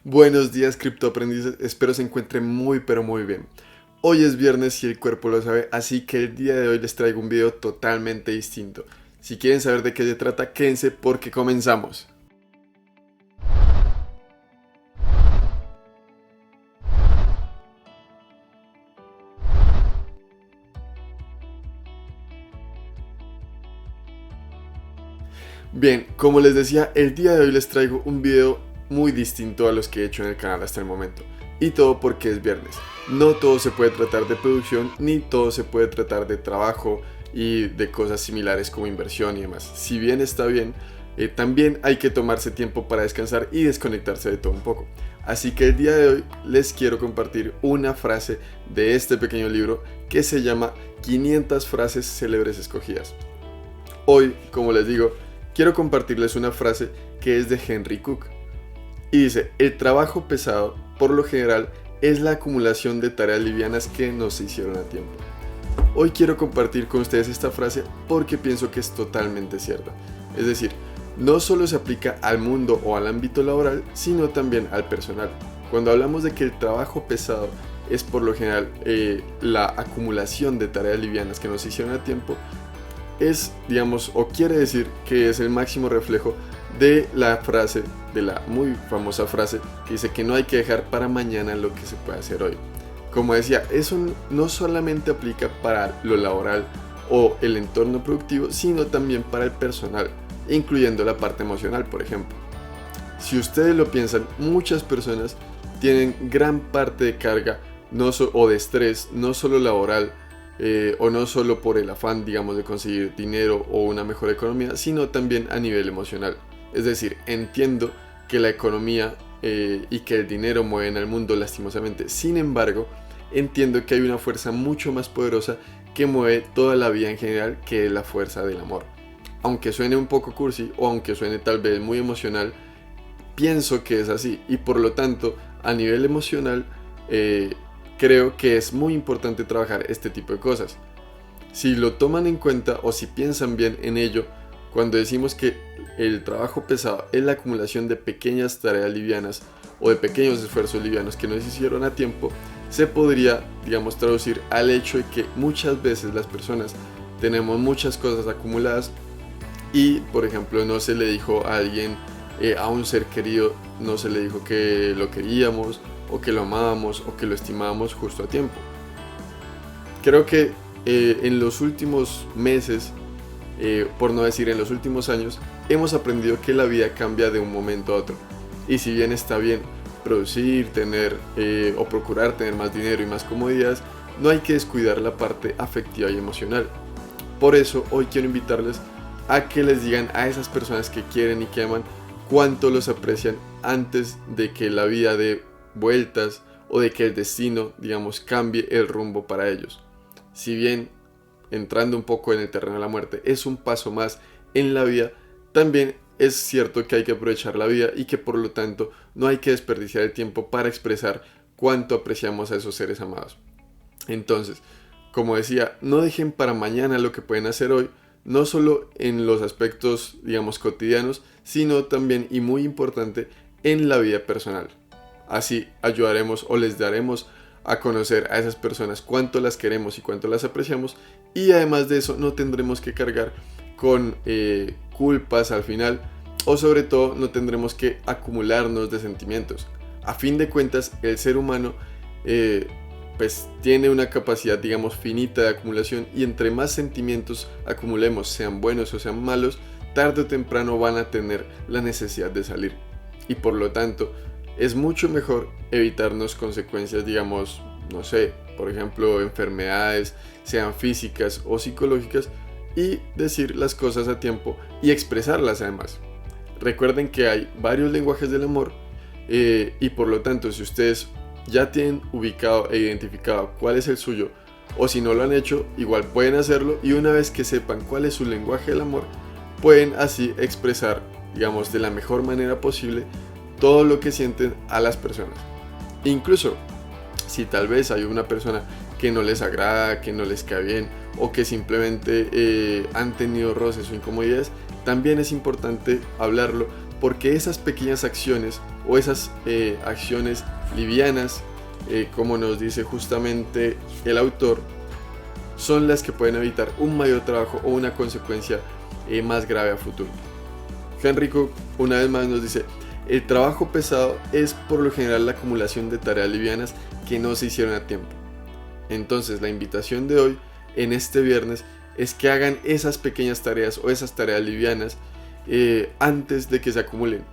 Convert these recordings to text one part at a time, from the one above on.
Buenos días, criptoaprendices. Espero se encuentren muy pero muy bien. Hoy es viernes y el cuerpo lo sabe, así que el día de hoy les traigo un video totalmente distinto. Si quieren saber de qué se trata, quédense porque comenzamos. Bien, como les decía, el día de hoy les traigo un video muy distinto a los que he hecho en el canal hasta el momento. Y todo porque es viernes. No todo se puede tratar de producción, ni todo se puede tratar de trabajo y de cosas similares como inversión y demás. Si bien está bien, también hay que tomarse tiempo para descansar y desconectarse de todo un poco. Así que el día de hoy les quiero compartir una frase de este pequeño libro que se llama 500 frases célebres escogidas. Hoy, como les digo, quiero compartirles una frase que es de Henry Cook. Y dice, el trabajo pesado, por lo general, es la acumulación de tareas livianas que no se hicieron a tiempo. Hoy quiero compartir con ustedes esta frase porque pienso que es totalmente cierta. Es decir, no solo se aplica al mundo o al ámbito laboral, sino también al personal. Cuando hablamos de que el trabajo pesado es por lo general la acumulación de tareas livianas que no se hicieron a tiempo, es, digamos, o quiere decir que es el máximo reflejo de la frase, de la muy famosa frase que dice que no hay que dejar para mañana lo que se puede hacer hoy. Como decía, eso no solamente aplica para lo laboral o el entorno productivo, sino también para el personal, incluyendo la parte emocional, por ejemplo. Si ustedes lo piensan, muchas personas tienen gran parte de carga o de estrés, no solo laboral, o no solo por el afán, digamos, de conseguir dinero o una mejor economía, sino también a nivel emocional. Es decir, entiendo que la economía y que el dinero mueven al mundo lastimosamente. Sin embargo, entiendo que hay una fuerza mucho más poderosa que mueve toda la vida en general, que es la fuerza del amor. Aunque suene un poco cursi o aunque suene tal vez muy emocional, pienso que es así y por lo tanto, a nivel emocional, creo que es muy importante trabajar este tipo de cosas. Si lo toman en cuenta o si piensan bien en ello, cuando decimos que el trabajo pesado es la acumulación de pequeñas tareas livianas o de pequeños esfuerzos livianos que no se hicieron a tiempo, se podría, digamos, traducir al hecho de que muchas veces las personas tenemos muchas cosas acumuladas y, por ejemplo, no se le dijo a alguien, a un ser querido, no se le dijo que lo queríamos o que lo amábamos o que lo estimábamos justo a tiempo. Creo que en los últimos meses, por no decir en los últimos años, hemos aprendido que la vida cambia de un momento a otro. Y si bien está bien producir, tener o procurar tener más dinero y más comodidades, no hay que descuidar la parte afectiva y emocional. Por eso hoy quiero invitarles a que les digan a esas personas que quieren y que aman cuánto los aprecian antes de que la vida dé vueltas o de que el destino, digamos, cambie el rumbo para ellos. Si bien, entrando un poco en el terreno de la muerte, es un paso más en la vida, también es cierto que hay que aprovechar la vida y que por lo tanto no hay que desperdiciar el tiempo para expresar cuánto apreciamos a esos seres amados. Entonces, como decía, no dejen para mañana lo que pueden hacer hoy, no solo en los aspectos, digamos, cotidianos, sino también, y muy importante, en la vida personal. Así ayudaremos o les daremos a conocer a esas personas cuánto las queremos y cuánto las apreciamos, y además de eso no tendremos que cargar con culpas al final, o sobre todo no tendremos que acumularnos de sentimientos. A fin de cuentas, el ser humano pues tiene una capacidad, digamos, finita de acumulación, y entre más sentimientos acumulemos, sean buenos o sean malos, tarde o temprano van a tener la necesidad de salir. Y por lo tanto, es mucho mejor evitarnos consecuencias, digamos, no sé, por ejemplo, enfermedades, sean físicas o psicológicas, y decir las cosas a tiempo y expresarlas además. Recuerden que hay varios lenguajes del amor y por lo tanto, si ustedes ya tienen ubicado e identificado cuál es el suyo, o si no lo han hecho, igual pueden hacerlo, y una vez que sepan cuál es su lenguaje del amor, pueden así expresar, digamos, de la mejor manera posible todo lo que sienten a las personas. Incluso si tal vez hay una persona que no les agrada, que no les cae bien, o que simplemente han tenido roces o incomodidades, también es importante hablarlo, porque esas pequeñas acciones o esas acciones livianas, como nos dice justamente el autor, son las que pueden evitar un mayor trabajo o una consecuencia más grave a futuro. Henry Cook una vez más nos dice: el trabajo pesado es por lo general la acumulación de tareas livianas que no se hicieron a tiempo. Entonces la invitación de hoy, en este viernes, es que hagan esas pequeñas tareas o esas tareas livianas antes de que se acumulen,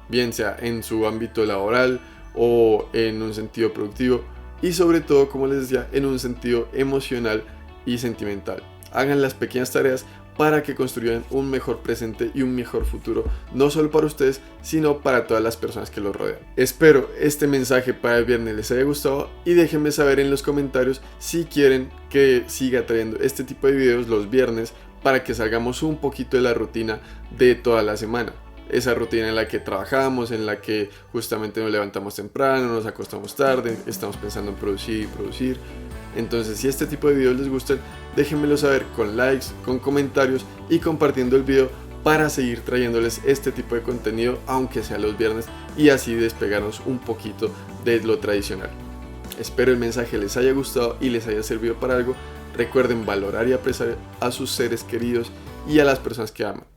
bien sea en su ámbito laboral o en un sentido productivo, y sobre todo, como les decía, en un sentido emocional y sentimental. Hagan las pequeñas tareas para que construyan un mejor presente y un mejor futuro, no solo para ustedes, sino para todas las personas que los rodean. Espero este mensaje para el viernes les haya gustado y déjenme saber en los comentarios si quieren que siga trayendo este tipo de videos los viernes para que salgamos un poquito de la rutina de toda la semana. Esa rutina en la que trabajamos, en la que justamente nos levantamos temprano, nos acostamos tarde, estamos pensando en producir y producir. Entonces, si este tipo de videos les gustan, déjenmelo saber con likes, con comentarios y compartiendo el video para seguir trayéndoles este tipo de contenido, aunque sea los viernes, y así despegarnos un poquito de lo tradicional. Espero el mensaje les haya gustado y les haya servido para algo. Recuerden valorar y apreciar a sus seres queridos y a las personas que aman.